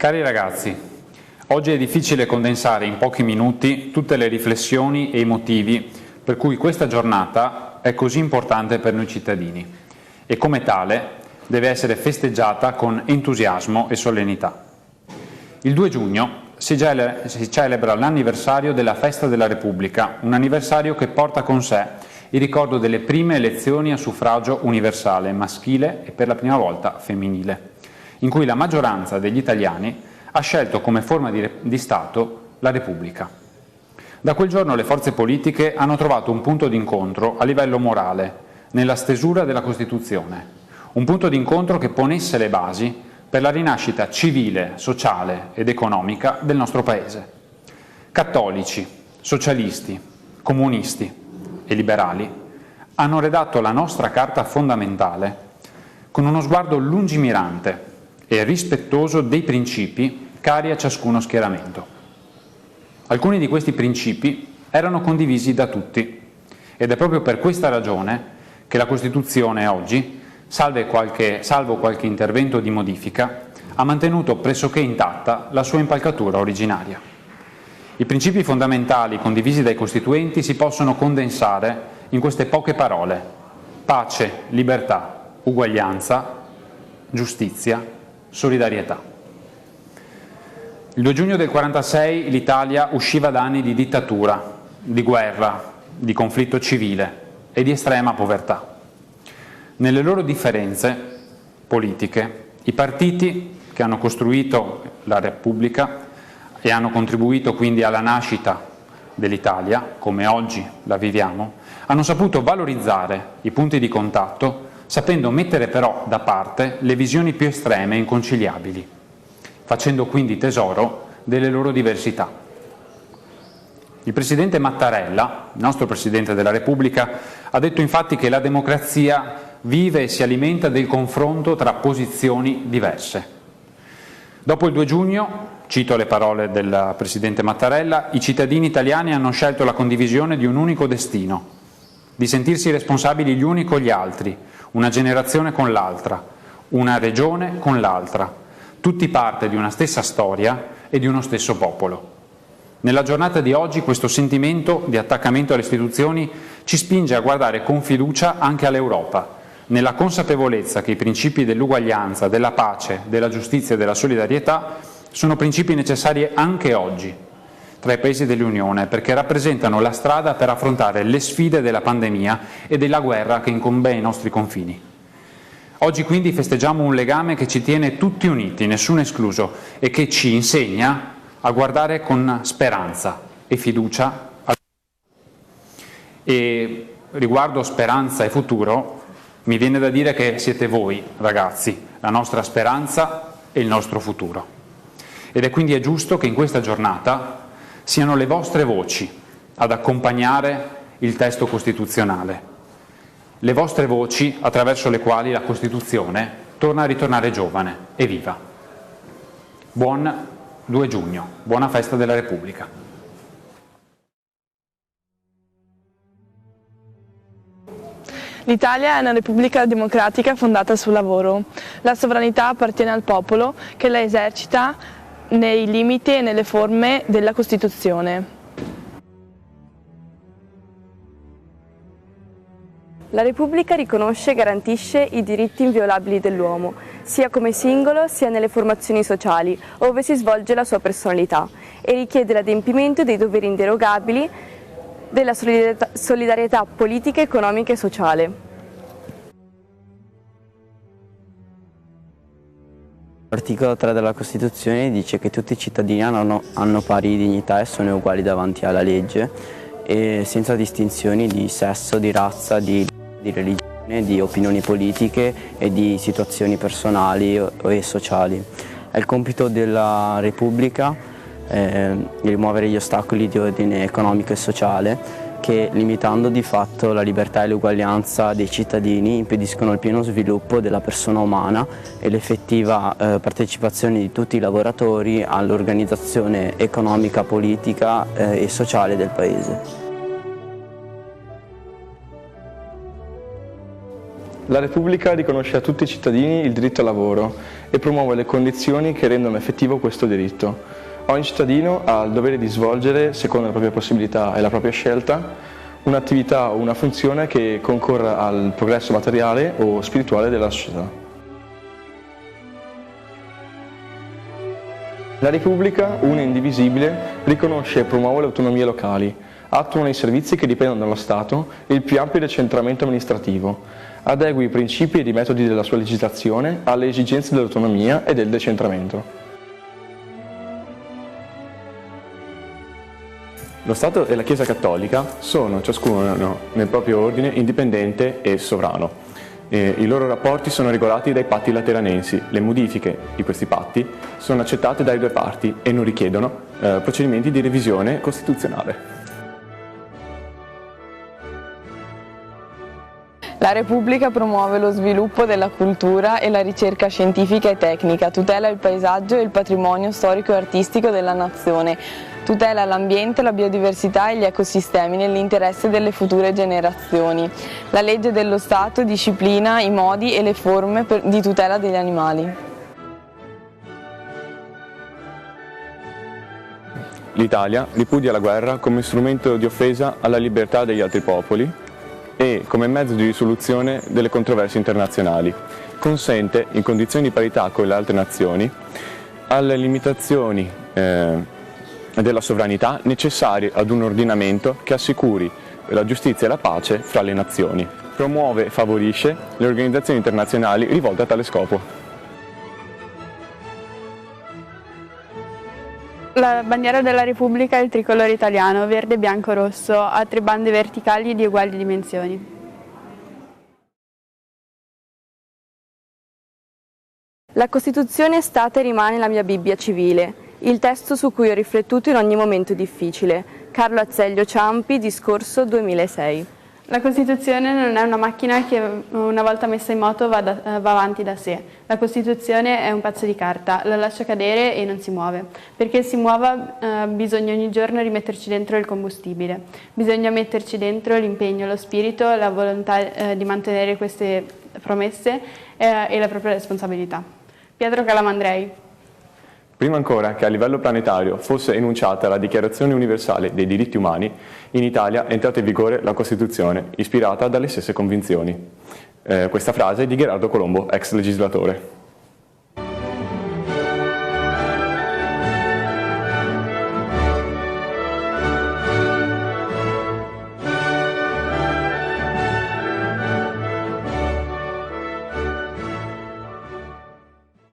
Cari ragazzi, oggi è difficile condensare in pochi minuti tutte le riflessioni e i motivi per cui questa giornata è così importante per noi cittadini e come tale deve essere festeggiata con entusiasmo e solennità. Il 2 giugno si celebra l'anniversario della Festa della Repubblica, un anniversario che porta con sé il ricordo delle prime elezioni a suffragio universale maschile e per la prima volta femminile, in cui la maggioranza degli italiani ha scelto come forma di Stato la Repubblica. Da quel giorno le forze politiche hanno trovato un punto d'incontro a livello morale, nella stesura della Costituzione, un punto d'incontro che ponesse le basi per la rinascita civile, sociale ed economica del nostro Paese. Cattolici, socialisti, comunisti e liberali hanno redatto la nostra Carta fondamentale con uno sguardo lungimirante e rispettoso dei principi cari a ciascuno schieramento. Alcuni di questi principi erano condivisi da tutti ed è proprio per questa ragione che la Costituzione oggi, salvo qualche intervento di modifica, ha mantenuto pressoché intatta la sua impalcatura originaria. I principi fondamentali condivisi dai Costituenti si possono condensare in queste poche parole: pace, libertà, uguaglianza, giustizia, solidarietà. Il 2 giugno del 1946 l'Italia usciva da anni di dittatura, di guerra, di conflitto civile e di estrema povertà. Nelle loro differenze politiche, i partiti che hanno costruito la Repubblica e hanno contribuito quindi alla nascita dell'Italia, come oggi la viviamo, hanno saputo valorizzare i punti di contatto, sapendo mettere però da parte le visioni più estreme e inconciliabili, facendo quindi tesoro delle loro diversità. Il presidente Mattarella, il nostro Presidente della Repubblica, ha detto infatti che la democrazia vive e si alimenta del confronto tra posizioni diverse. Dopo il 2 giugno, cito le parole del Presidente Mattarella, i cittadini italiani hanno scelto la condivisione di un unico destino, di sentirsi responsabili gli uni con gli altri, una generazione con l'altra, una regione con l'altra, tutti parte di una stessa storia e di uno stesso popolo. Nella giornata di oggi questo sentimento di attaccamento alle istituzioni ci spinge a guardare con fiducia anche all'Europa, nella consapevolezza che i principi dell'uguaglianza, della pace, della giustizia e della solidarietà sono principi necessari anche oggi tra i Paesi dell'Unione, perché rappresentano la strada per affrontare le sfide della pandemia e della guerra che incombe ai nostri confini. Oggi quindi festeggiamo un legame che ci tiene tutti uniti, nessuno escluso, e che ci insegna a guardare con speranza e fiducia. E riguardo speranza e futuro, mi viene da dire che siete voi, ragazzi, la nostra speranza e il nostro futuro. Ed è quindi giusto che in questa giornata siano le vostre voci ad accompagnare il testo costituzionale, le vostre voci attraverso le quali la Costituzione torna a ritornare giovane e viva. Buon 2 giugno, buona festa della Repubblica. L'Italia è una repubblica democratica fondata sul lavoro. La sovranità appartiene al popolo che la esercita nei limiti e nelle forme della Costituzione. La Repubblica riconosce e garantisce i diritti inviolabili dell'uomo, sia come singolo sia nelle formazioni sociali, ove si svolge la sua personalità, e richiede l'adempimento dei doveri inderogabili della solidarietà politica, economica e sociale. L'articolo 3 della Costituzione dice che tutti i cittadini hanno pari dignità e sono uguali davanti alla legge, e senza distinzioni di sesso, di razza, di religione, di opinioni politiche e di situazioni personali e sociali. È il compito della Repubblica rimuovere gli ostacoli di ordine economico e sociale che, limitando di fatto la libertà e l'uguaglianza dei cittadini, impediscono il pieno sviluppo della persona umana e l'effettiva partecipazione di tutti i lavoratori all'organizzazione economica, politica e sociale del Paese. La Repubblica riconosce a tutti i cittadini il diritto al lavoro e promuove le condizioni che rendono effettivo questo diritto. Ogni cittadino ha il dovere di svolgere, secondo le proprie possibilità e la propria scelta, un'attività o una funzione che concorra al progresso materiale o spirituale della società. La Repubblica, una e indivisibile, riconosce e promuove le autonomie locali, attua nei servizi che dipendono dallo Stato e il più ampio decentramento amministrativo, adegui i principi e i metodi della sua legislazione alle esigenze dell'autonomia e del decentramento. Lo Stato e la Chiesa Cattolica sono ciascuno nel proprio ordine indipendente e sovrano. I loro rapporti sono regolati dai patti lateranensi. Le modifiche di questi patti sono accettate dalle due parti e non richiedono procedimenti di revisione costituzionale. La Repubblica promuove lo sviluppo della cultura e la ricerca scientifica e tecnica, tutela il paesaggio e il patrimonio storico e artistico della nazione, tutela l'ambiente, la biodiversità e gli ecosistemi nell'interesse delle future generazioni. La legge dello Stato disciplina i modi e le forme di tutela degli animali. L'Italia ripudia la guerra come strumento di offesa alla libertà degli altri popoli e come mezzo di risoluzione delle controversie internazionali. Consente, in condizioni di parità con le altre nazioni, alle limitazioni della sovranità necessarie ad un ordinamento che assicuri la giustizia e la pace fra le nazioni. Promuove e favorisce le organizzazioni internazionali rivolte a tale scopo. La bandiera della Repubblica è il tricolore italiano, verde, bianco, rosso, a 3 bande verticali di uguali dimensioni. La Costituzione è stata e rimane la mia Bibbia civile, il testo su cui ho riflettuto in ogni momento difficile. Carlo Azeglio Ciampi, discorso 2006. La Costituzione non è una macchina che una volta messa in moto va avanti da sé. La Costituzione è un pezzo di carta, la lascia cadere e non si muove. Perché si muova bisogna ogni giorno rimetterci dentro il combustibile. Bisogna metterci dentro l'impegno, lo spirito, la volontà di mantenere queste promesse e la propria responsabilità. Pietro Calamandrei. Prima ancora che a livello planetario fosse enunciata la Dichiarazione Universale dei Diritti Umani, in Italia è entrata in vigore la Costituzione, ispirata dalle stesse convinzioni. Questa frase è di Gherardo Colombo, ex legislatore.